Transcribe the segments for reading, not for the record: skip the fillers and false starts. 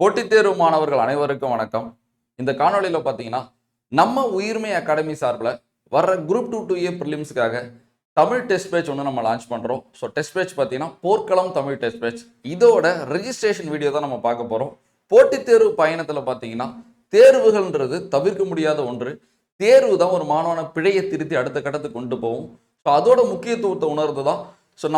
போட்டித் தேர்வு மாணவர்கள் அனைவருக்கும் வணக்கம். இந்த காணொளியில பார்த்தீங்கன்னா, நம்ம உயிர்மை அகாடமி சார்பில் வர்ற குரூப் 2A ப்ரிலிம்ஸ்க்காக தமிழ் டெஸ்ட் பேட்ச் ஒன்று நம்ம லான்ச் பண்ணுறோம். ஸோ டெஸ்ட் பேட்ச் பார்த்தீங்கன்னா போர்க்களம் தமிழ் டெஸ்ட் பேட்ச். இதோட ரெஜிஸ்ட்ரேஷன் வீடியோ தான் நம்ம பார்க்க போகிறோம். போட்டித் தேர்வு பயணத்தில் பார்த்தீங்கன்னா தேர்வுகள்ன்றது தவிர்க்க முடியாத ஒன்று. தேர்வு தான் ஒரு மாணவனை பிழையை திருத்தி அடுத்த கட்டத்துக்கு கொண்டு போகும். ஸோ அதோட முக்கியத்துவத்தை உணர்ந்து தான்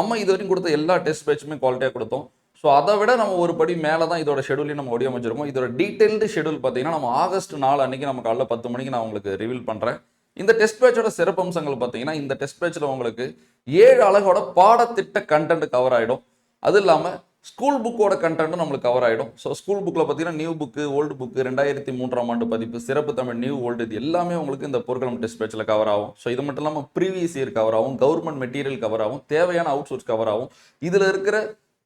நம்ம இது வரைக்கும் கொடுத்த எல்லா டெஸ்ட் பேட்சுமே குவாலிட்டியாக கொடுத்தோம். ஸோ அதை விட நம்ம ஒரு படி மேலே தான் இதோட ஷெடியூலையும் நம்ம வடிவமைச்சிருக்கோம். இதோட டீட்டெயில்டு ஷெடியூல் பார்த்தீங்கன்னா நம்ம ஆகஸ்ட் 4 அன்னைக்கு நம்ம காலைல 10 மணிக்கு நான் உங்களுக்கு ரிவீல் பண்ணுறேன். இந்த டெஸ்ட் பேட்சோட சிறப்பம்சங்கள் பார்த்தீங்கன்னா, இந்த டெஸ்ட் பேட்சில் உங்களுக்கு 7 அழகோட பாடத்திட்ட கண்டென்ட் கவர் ஆகிடும். அது இல்லாமல் ஸ்கூல் புக்கோட கண்டென்ட்டும் நம்மளுக்கு கவர் ஆகிடும். ஸோ ஸ்கூல் புக்கில் பார்த்தீங்கன்னா நியூ புக்கு, ஓல்டு புக்கு, 2003ஆம் ஆண்டு பதிப்பு, சிறப்பு தமிழ், நியூ ஓல்டு, இது எல்லாமே உங்களுக்கு இந்த போர்க்களம் டெஸ்ட் பேட்சில் கவர் ஆகும். ஸோ இது மட்டும் இல்லாமல் ப்ரீவியஸ் இயர் கவர் ஆகும், கவர்மெண்ட் மெட்டீரியல் கவர் ஆகும், தேவையான அவுட் சோர்ஸ் கவர் ஆகும். இதில் இருக்கிற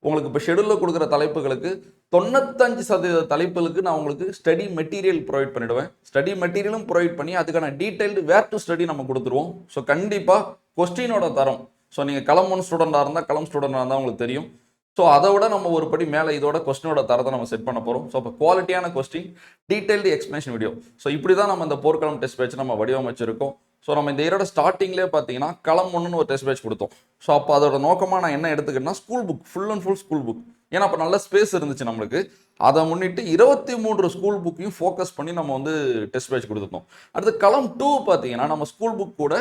உங்களுக்கு இப்போ ஷெடியூலில் கொடுக்குற தலைப்புகளுக்கு 95% தலைப்புகளுக்கு நான் உங்களுக்கு ஸ்டடி மெட்டீரியல் ப்ரொவைட் பண்ணிவிடுவேன். ஸ்டடி மெட்டீரியலும் ப்ரொவைட் பண்ணி அதுக்கான டீட்டெயில்டு வேர் டு ஸ்டடி நம்ம கொடுத்துருவோம். ஸோ கண்டிப்பாக கொஸ்டினோட தரம், ஸோ நீங்கள் களம் 1 ஸ்டூடெண்டாக இருந்தால், களம் ஸ்டூடெண்டாக இருந்தால் உங்களுக்கு தெரியும். ஸோ அதை விட நம்ம ஒரு படி மேலே இதோட கொஸ்டினோட தரத்தை நம்ம செட் பண்ண போகிறோம். ஸோ இப்போ குவாலிட்டியான question, detailed explanation video. So இப்படி தான் நம்ம இந்த போர்க்களம் டெஸ்ட் பேட்ச் நம்ம வடிவமைச்சிருக்கோம். ஸோ நம்ம இந்த இயரோட ஸ்டார்டிங்லேயே பார்த்தீங்கன்னா களம் 1ன்னு ஒரு டெஸ்ட் பேட்ச் கொடுத்தோம். ஸோ அப்போ அதோட நோக்கமாக நான் என்ன எடுத்துக்கிட்டேன்னா, school book, full and full school book. ஏன்னா அப்போ நல்ல ஸ்பேஸ் இருந்துச்சு நம்மளுக்கு. அதை முன்னிட்டு 23 ஸ்கூல் புக்கையும் ஃபோக்கஸ் பண்ணி நம்ம வந்து டெஸ்ட் பேட்ச் கொடுத்துருந்தோம். அடுத்து களம் 2 பார்த்தீங்கன்னா நம்ம ஸ்கூல் புக் கூட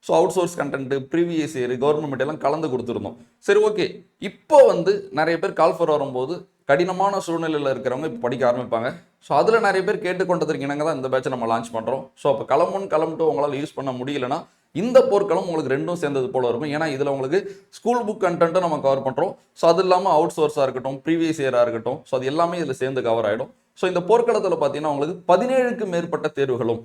so out source content, previous year, government எல்லாம் கலந்து கொடுத்துருந்தோம். சரி, ஓகே. இப்போ வந்து நிறைய பேர் கால் ஃபார் வரும்போது கடினமான சூழ்நிலையில் இருக்கிறவங்க இப்போ படிக்க ஆரம்பிப்பாங்க. ஸோ அதில் நிறைய பேர் கேட்டுக்கொண்டதற்கு இணங்க தான் இந்த பேட்சை நம்ம லான்ச் பண்ணுறோம். ஸோ அப்போ களம் 1, களம் 2 உங்களால் யூஸ் பண்ண முடியலன்னா இந்த போர்க்களம் உங்களுக்கு ரெண்டும் சேர்ந்தது போல இருக்கும். ஏன்னா இதில் உங்களுக்கு ஸ்கூல் புக் கண்டென்ட்டும் நம்ம கவர் பண்ணுறோம். ஸோ அது இல்லாமல் அவுட் சோர்ஸாக இருக்கட்டும், ப்ரீவியஸ் இயராக இருக்கட்டும், ஸோ அது எல்லாமே இதில் சேர்ந்து கவர் ஆகிடும். ஸோ இந்த போர்க்களத்தில் பார்த்தீங்கன்னா உங்களுக்கு 17க்கு மேற்பட்ட தேர்வுகளும்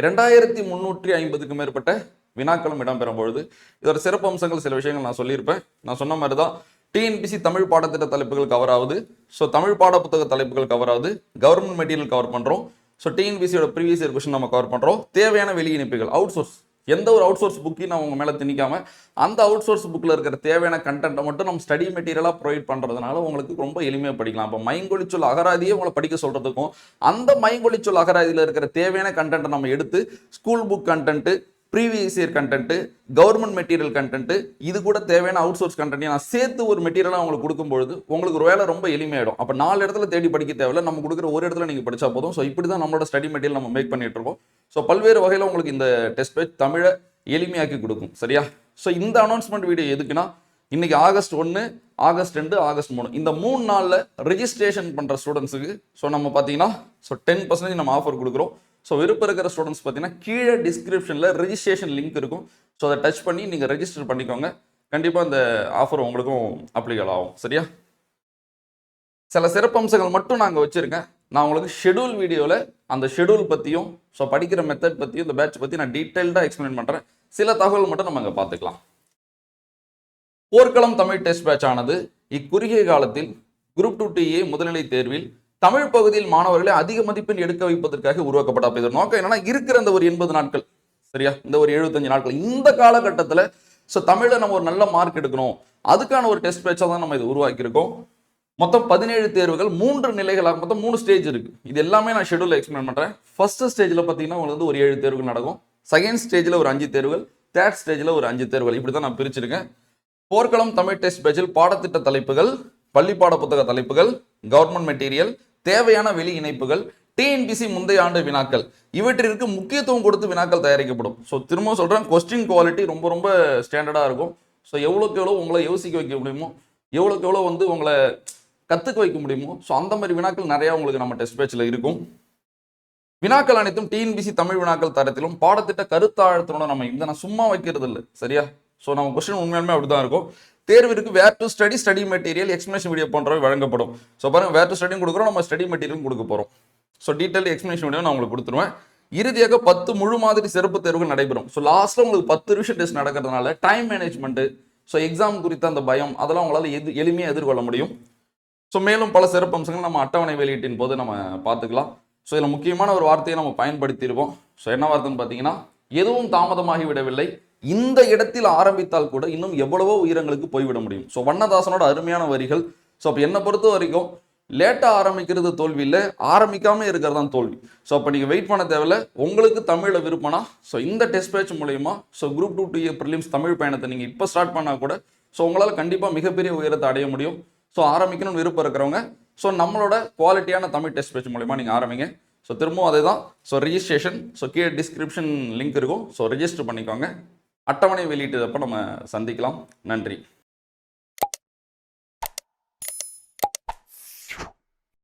2350க்கு மேற்பட்ட வினாக்களும் இடம்பெறும் பொழுது இதோட சிறப்பு அம்சங்கள், சில விஷயங்கள் நான் சொல்லியிருப்பேன். நான் சொன்ன மாதிரி தான் டிஎன்பிசி தமிழ் பாடத்திட்ட தலைப்புகள் கவர் ஆகுது. ஸோ தமிழ் பாட புத்தக தலைப்புகள் கவர் ஆகுது, கவர்மெண்ட் மெட்டீரியல் கவர் பண்ணுறோம். ஸோ டிஎன்பிசியோட ப்ரீவியஸ் இயர் கொஸ்டின் நம்ம கவர் பண்ணுறோம். தேவையான வெளி இணைப்புகள், அவுட் சோர்ஸ், எந்த ஒரு அவுட் சோர்ஸ் புக்கையும் நான் உங்க மேலே திணிக்காம அந்த அவுட் சோர்ஸ் புக்கில் இருக்கிற தேவையான கண்டென்ட்டை மட்டும் நம்ம ஸ்டடி மெட்டீரியலாக ப்ரொவைட் பண்ணுறதுனால உங்களுக்கு ரொம்ப எளிமையாக படிக்கலாம். இப்போ மைங்கொழிச்சொல் அகராதியே உங்களை படிக்க சொல்கிறதுக்கும் அந்த மைங்கொழிச்சொல் அகராதியில் இருக்கிற தேவையான கண்டென்ட்டை நம்ம எடுத்து school book content, previous year content, government material content, இது கூட தேவையான அவுட் சோர்ஸ் கண்டென்ட் நான் சேர்த்து ஒரு மெட்டீரியலாக உங்களுக்கு கொடுக்கும்பொழுது உங்களுக்கு ஒரு வேலை ரொம்ப எளிமையாயிடும். அப்போ 4 இடத்துல தேடி படிக்க தேவையில்ல, நம்ம கொடுக்குற ஒரு இடத்துல நீங்கள் படித்தா போதும். ஸோ இப்படி தான் நம்மளோட ஸ்டடி மெட்டீரியல் நம்ம மேக் பண்ணிட்டு இருக்கோம். ஸோ பல்வேறு வகையில் உங்களுக்கு இந்த டெஸ்ட் பேட்ச் தமிழை எளிமையாக்கி கொடுக்கும். சரியா? ஸோ இந்த அனௌன்ஸ்மெண்ட் வீடியோ எதுக்குன்னா, இன்னைக்கு ஆகஸ்ட் 1, ஆகஸ்ட் 2, ஆகஸ்ட் 3 இந்த 3 நாளில் ரெஜிஸ்ட்ரேஷன் பண்ணுற ஸ்டூடெண்ட்ஸுக்கு ஸோ நம்ம பார்த்தீங்கன்னா 10% நம்ம ஆஃபர் கொடுக்குறோம். ஸோ விருப்பம் இருக்கிற ஸ்டூடெண்ட்ஸ் பார்த்தீங்கன்னா கீழே டிஸ்கிரிப்ஷனில் ரெஜிஸ்ட்ரேஷன் லிங்க் இருக்கும். ஸோ அதை டச் பண்ணி நீங்கள் ரெஜிஸ்டர் பண்ணிக்கோங்க. கண்டிப்பாக இந்த ஆஃபர் உங்களுக்கும் அப்ளிகேபிள் ஆகும். சரியா? சில சிறப்பம்சங்கள் மட்டும் நாங்கள் வச்சுருக்கேன். நான் உங்களுக்கு ஷெடியூல் வீடியோவில் அந்த ஷெடியூல் பற்றியும் ஸோ படிக்கிற மெத்தட் பற்றியும் இந்த பேட்ச் பற்றி நான் டீட்டெயில்டாக எக்ஸ்பிளைன் பண்ணுறேன். சில தகவல் மட்டும் நம்ம அங்கே பார்த்துக்கலாம். போர்க்களம் தமிழ் டெஸ்ட் பேட்ச் ஆனது இக்குறுகிய காலத்தில் குரூப் 2A முதுநிலை தேர்வில் தமிழ் பகுதியில் மாணவர்களை அதிக மதிப்பெண் எடுக்க வைப்பதற்காக உருவாக்கப்பட்ட. அப்போ இதோட நோக்கம் என்னன்னா, இருக்கிற இந்த ஒரு 80 நாட்கள், சரியா, இந்த ஒரு 75 நாட்கள், இந்த காலகட்டத்தில் ஸோ தமிழில் நம்ம ஒரு நல்ல மார்க் எடுக்கணும், அதுக்கான ஒரு டெஸ்ட் பேட்சாக தான் நம்ம இது உருவாக்கியிருக்கோம். மொத்தம் 17 தேர்வுகள், 3 நிலைகளாக, மொத்தம் 3 ஸ்டேஜ் இருக்கு. இது எல்லாமே நான் ஷெடியூலில் எக்ஸ்பிளைன் பண்ணுறேன். ஃபர்ஸ்ட் ஸ்டேஜில் பார்த்தீங்கன்னா உங்களுக்கு வந்து ஒரு 7 தேர்வுகள் நடக்கும். செகண்ட் ஸ்டேஜில் ஒரு 5 தேர்வுகள், தேர்ட் ஸ்டேஜில் ஒரு 5 தேர்வுகள், இப்படி தான் நான் பிரிச்சிருக்கேன். போர்க்களம் தமிழ் டெஸ்ட் பேட்சில் பாடத்திட்ட தலைப்புகள், பள்ளி பாட புத்தக தலைப்புகள், கவர்மெண்ட் மெட்டீரியல், தேவையான வெளி இணைப்புகள், டிஎன்பிசி முந்தைய ஆண்டு வினாக்கள், இவற்றிற்கு முக்கியத்துவம் கொடுத்து வினாக்கள் தயாரிக்கப்படும். ஸோ திரும்ப சொல்கிறேன், கொஸ்டின் குவாலிட்டி ரொம்ப ரொம்ப ஸ்டாண்டர்டாக இருக்கும். ஸோ எவ்வளோக்கு எவ்வளோ உங்களை யோசிக்க வைக்க முடியுமோ, எவ்வளோக்கு எவ்வளோ வந்து உங்களை கற்றுக்க வைக்க முடியுமோ, ஸோ அந்த மாதிரி வினாக்கள் நிறையா உங்களுக்கு நம்ம டெஸ்ட் பேட்சில் இருக்கும். வினாக்கள் அனைத்தும் டிஎன்பிசி தமிழ் வினாக்கள் தரத்திலும் பாடத்திட்ட கருத்தாழத்தினோட நம்ம இதை நான் சும்மா வைக்கிறது இல்லை. சரியா? ஸோ நம்ம கொஸ்டின் உண்மையாலுமே அப்படி தான் இருக்கும். தேர்விற்கு where to study, study material, explanation video போன்றவை வழங்கப்படும். ஸோ பாருங்க, வேர் டு ஸ்டடியும் கொடுக்குறோம், நம்ம ஸ்டடி மெட்டீரியலும் கொடுக்க போகிறோம். ஸோ டீட்டெயில் எக்ஸ்பிளேஷன் வீடியோ நான் உங்களுக்கு கொடுத்துருவேன். இறுதியாக 10 முழு மாதிரி சிறப்பு தேர்வுகள் நடைபெறும். ஸோ லாஸ்ட்டில் உங்களுக்கு 10 ரிவிஷன் டெஸ்ட் நடக்கிறதுனால டைம் மேனேஜ்மெண்ட்டு, ஸோ எக்ஸாம் குறித்த அந்த பயம், அதெல்லாம் உங்களால் எளிமையாக எதிர்கொள்ள முடியும். ஸோ மேலும் பல சிறப்பு அம்சங்கள் நம்ம அட்டவணை வெளியீட்டின் போது நம்ம பார்த்துக்கலாம். ஸோ இதில் முக்கியமான ஒரு வார்த்தையை நம்ம பயன்படுத்தியிருப்போம். ஸோ என்ன வார்த்தைன்னு பார்த்தீங்கன்னா, எதுவும் தாமதமாகி விடவில்லை, இந்த இடத்தில் ஆரம்பித்தால் கூட இன்னும் எவ்வளவோ உயரங்களுக்கு போய்விட முடியும். ஸோ வண்ணதாசனோட அருமையான வரிகள். ஸோ அப்போ என்னை பொறுத்த வரைக்கும் லேட்டாக ஆரம்பிக்கிறது தோல்வி இல்லை, ஆரம்பிக்காமல் இருக்கிறது தான் தோல்வி. ஸோ அப்போ நீங்கள் வெயிட் பண்ண தேவையில்ல. உங்களுக்கு தமிழில் விருப்பம்னா ஸோ இந்த டெஸ்ட் பேட்ச் மூலயமா so group 2 2A prelims Tamil பயணத்தை நீங்கள் இப்போ ஸ்டார்ட் பண்ணால் கூட ஸோ உங்களால் கண்டிப்பாக மிகப்பெரிய உயரத்தை அடைய முடியும். ஸோ ஆரம்பிக்கணும்னு விருப்பம் இருக்கிறவங்க ஸோ நம்மளோட குவாலிட்டியான தமிழ் டெஸ்ட் பேட்ச் மூலயமா நீங்கள் ஆரம்பிங்க. ஸோ திரும்பவும் அதே தான். ஸோ ரிஜிஸ்ட்ரேஷன் ஸோ கீழே டிஸ்கிரிப்ஷன் லிங்க் இருக்கும். ஸோ ரெஜிஸ்டர் பண்ணிக்கோங்க. அட்டவணை வெளியிட்டதப்போ நம்ம சந்திக்கலாம். நன்றி.